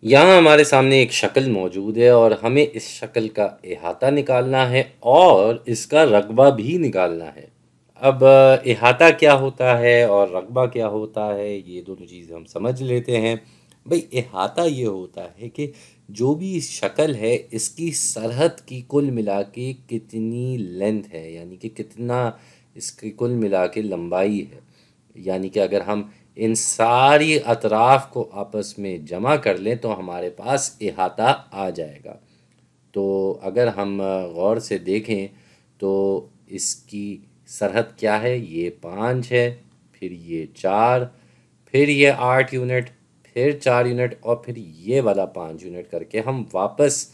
यहाँ हमारे सामने एक शक्ल मौजूद है और हमें इस शक्ल का अहाता निकालना है और इसका रकबा भी निकालना है। अब अहाता क्या होता है और रकबा क्या होता है, ये दोनों चीज़ें हम समझ लेते हैं। भाई, अहाता ये होता है कि जो भी शक्ल है इसकी सरहद की कुल मिला के कितनी लेंथ है, यानी कि कितना इसकी कुल मिला के लंबाई है। यानी कि अगर हम इन सारी अतराफ़ को आपस में जमा कर लें तो हमारे पास अहाता आ जाएगा। तो अगर हम गौर से देखें तो इसकी सरहद क्या है, ये 5 है, फिर ये 4, फिर ये 8 यूनिट, फिर 4 यूनिट और फिर ये वाला 5 यूनिट करके हम वापस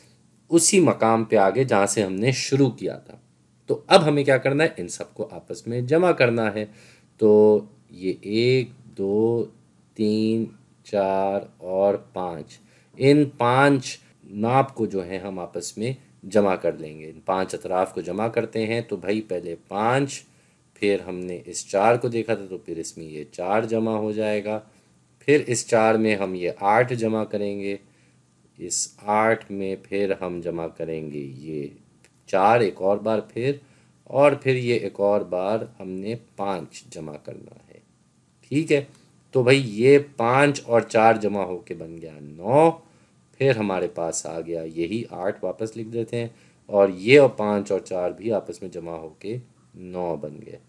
उसी मकाम पे आ गए जहाँ से हमने शुरू किया था। तो अब हमें क्या करना है, इन सबको आपस में जमा करना है। तो ये 1 2 3 4 और 5, इन 5 नाप को जो है हम आपस में जमा कर लेंगे। इन 5 अतराफ़ को जमा करते हैं तो भाई पहले 5, फिर हमने इस 4 को देखा था तो फिर इसमें ये 4 जमा हो जाएगा, फिर इस 4 में हम ये 8 जमा करेंगे, इस 8 में फिर हम जमा करेंगे ये 4 एक और बार फिर, और फिर ये एक और बार हमने 5 जमा करना है। ठीक है, तो भाई ये 5 और 4 जमा होके बन गया 9, फिर हमारे पास आ गया यही 8, वापस लिख देते हैं, और ये और 5 और 4 भी आपस में जमा होके 9 बन गए।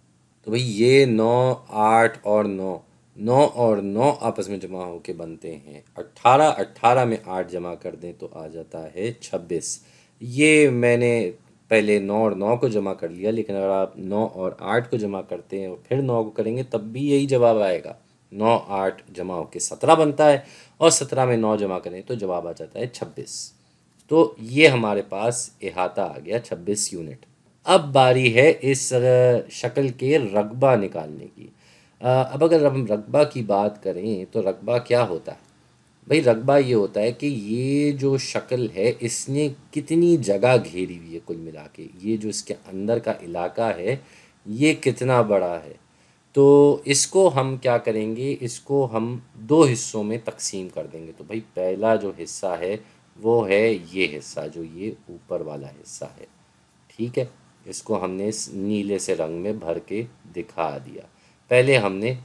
तो भाई ये 9, 8 और 9, 9 और 9 आपस में जमा होके बनते हैं 18, 18 में 8 जमा कर दें तो आ जाता है 26। ये मैंने पहले 9 और 9 को जमा कर लिया, लेकिन अगर आप 9 और 8 को जमा करते हैं और फिर 9 को करेंगे तब भी यही जवाब आएगा। 9 8 जमा होके 17 बनता है और 17 में 9 जमा करें तो जवाब आ जाता है 26। तो ये हमारे पास अहाता आ गया 26 यूनिट। अब बारी है इस शक्ल के रकबा निकालने की। अब अगर हम रकबा की बात करें तो रकबा क्या होता है? भाई, रकबा ये होता है कि ये जो शक्ल है इसने कितनी जगह घेरी हुई है, कुल मिला के ये जो इसके अंदर का इलाका है ये कितना बड़ा है। तो इसको हम क्या करेंगे, इसको हम दो हिस्सों में तकसीम कर देंगे। तो भाई पहला जो हिस्सा है वो है ये हिस्सा, जो ये ऊपर वाला हिस्सा है। ठीक है, इसको हमने इस नीले से रंग में भर के दिखा दिया। पहले हमने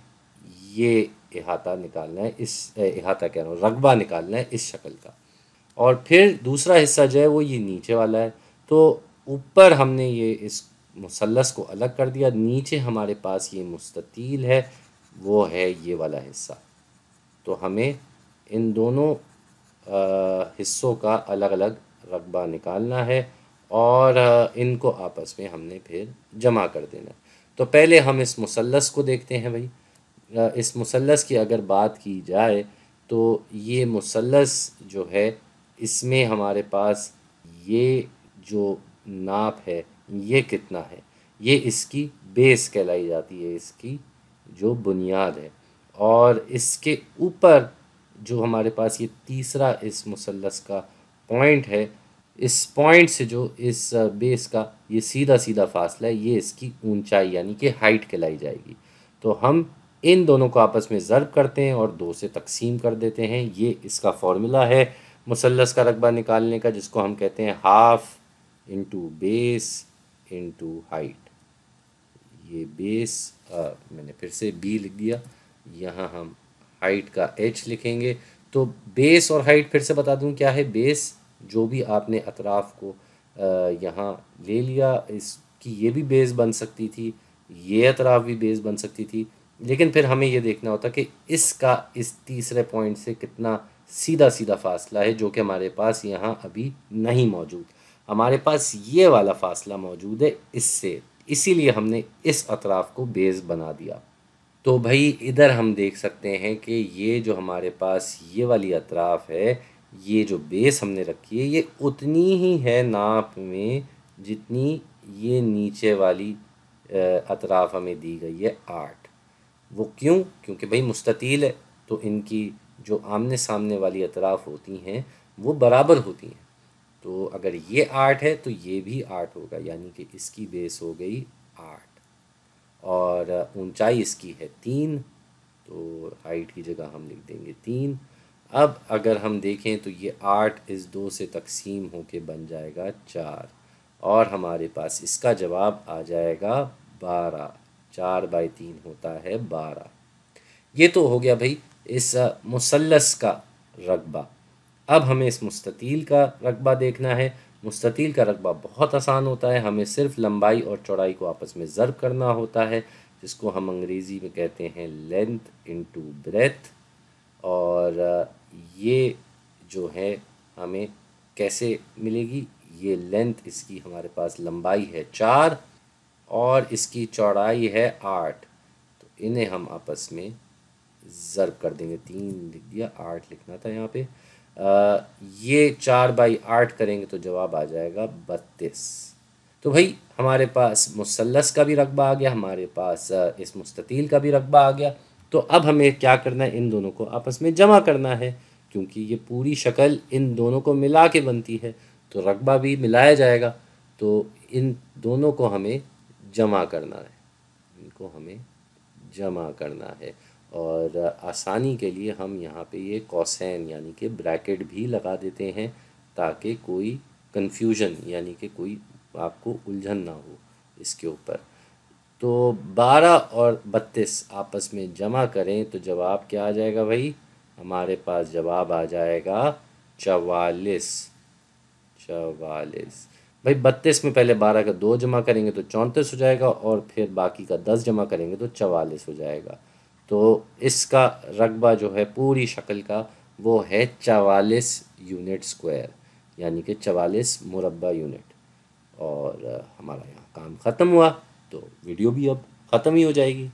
ये अहाता निकालना है, इस अहाता कह रहा हूँ, रकबा निकालना है इस शक्ल का। और फिर दूसरा हिस्सा जो है वो ये नीचे वाला है। तो ऊपर हमने ये इस मुसल्लस को अलग कर दिया, नीचे हमारे पास ये मुस्ततील है, वो है ये वाला हिस्सा। तो हमें इन दोनों हिस्सों का अलग अलग रकबा निकालना है और इनको आपस में हमने फिर जमा कर देना है। तो पहले हम इस मुसल्लस को देखते हैं भाई। इस मुसल्लस की अगर बात की जाए तो ये मुसल्लस जो है इसमें हमारे पास ये जो नाप है ये कितना है, ये इसकी बेस कहलाई जाती है, इसकी जो बुनियाद है। और इसके ऊपर जो हमारे पास ये तीसरा इस मुसल्लस का पॉइंट है, इस पॉइंट से जो इस बेस का ये सीधा सीधा फासला है, ये इसकी ऊंचाई यानी कि हाइट कहलाई जाएगी। तो हम इन दोनों को आपस में ज़र्ब करते हैं और 2 से तकसीम कर देते हैं। ये इसका फार्मूला है मुसल्लस का रकबा निकालने का, जिसको हम कहते हैं half into base into height. ये बेस मैंने फिर से बी लिख दिया, यहाँ हम हाइट का एच लिखेंगे। तो बेस और हाइट फिर से बता दूं क्या है। बेस जो भी आपने अतराफ़ को यहाँ ले लिया, इसकी ये भी बेस बन सकती थी, ये अतराफ़ भी बेस बन सकती थी, लेकिन फिर हमें ये देखना होता कि इसका इस तीसरे पॉइंट से कितना सीधा सीधा फासला है, जो कि हमारे पास यहाँ अभी नहीं मौजूद। हमारे पास ये वाला फासला मौजूद है इससे, इसीलिए हमने इस अतराफ़ को बेस बना दिया। तो भाई इधर हम देख सकते हैं कि ये जो हमारे पास ये वाली अतराफ़ है, ये जो बेस हमने रखी है ये उतनी ही है नाप में जितनी ये नीचे वाली अतराफ़ हमें दी गई है 8। वो क्यों? क्योंकि भाई मुस्ततील है, तो इनकी जो आमने सामने वाली अतराफ़ होती हैं वो बराबर होती हैं। तो अगर ये 8 है तो ये भी 8 होगा, यानी कि इसकी बेस हो गई 8 और ऊंचाई इसकी है 3, तो हाइट की जगह हम लिख देंगे 3। अब अगर हम देखें तो ये 8 इस 2 से तकसीम होके बन जाएगा 4, और हमारे पास इसका जवाब आ जाएगा 12। 4/3 होता है 12। ये तो हो गया भाई इस मुसल्लस का रकबा। अब हमें इस मुस्ततील का रकबा देखना है। मुस्ततील का रकबा बहुत आसान होता है, हमें सिर्फ लंबाई और चौड़ाई को आपस में ज़र्ब करना होता है, जिसको हम अंग्रेज़ी में कहते हैं लेंथ इनटू ब्रेथ। और ये जो है हमें कैसे मिलेगी, ये लेंथ इसकी हमारे पास लंबाई है 4 और इसकी चौड़ाई है 8, तो इन्हें हम आपस में ज़र्ब कर देंगे। 3 लिख दिया, 8 लिखना था यहाँ पे। ये 4/8 करेंगे तो जवाब आ जाएगा 32। तो भाई हमारे पास मुसल्लस का भी रकबा आ गया, हमारे पास इस मुस्ततील का भी रकबा आ गया। तो अब हमें क्या करना है, इन दोनों को आपस में जमा करना है, क्योंकि ये पूरी शक्ल इन दोनों को मिला के बनती है, तो रकबा भी मिलाया जाएगा। तो इन दोनों को हमें जमा करना है, इनको हमें जमा करना है। और आसानी के लिए हम यहाँ पे ये कॉसेन यानी कि ब्रैकेट भी लगा देते हैं, ताकि कोई कन्फ्यूजन यानी कि कोई आपको उलझन ना हो इसके ऊपर। तो 12 और 32 आपस में जमा करें तो जवाब क्या आ जाएगा भाई, हमारे पास जवाब आ जाएगा 44। 44 भाई 32 में पहले 12 का 2 जमा करेंगे तो 34 हो जाएगा, और फिर बाकी का 10 जमा करेंगे तो 44 हो जाएगा। तो इसका रकबा जो है पूरी शक्ल का वो है 44 यूनिट स्क्वायर, यानी कि 44 मुरब्बा यूनिट। और हमारा यहाँ काम ख़त्म हुआ, तो वीडियो भी अब ख़त्म ही हो जाएगी।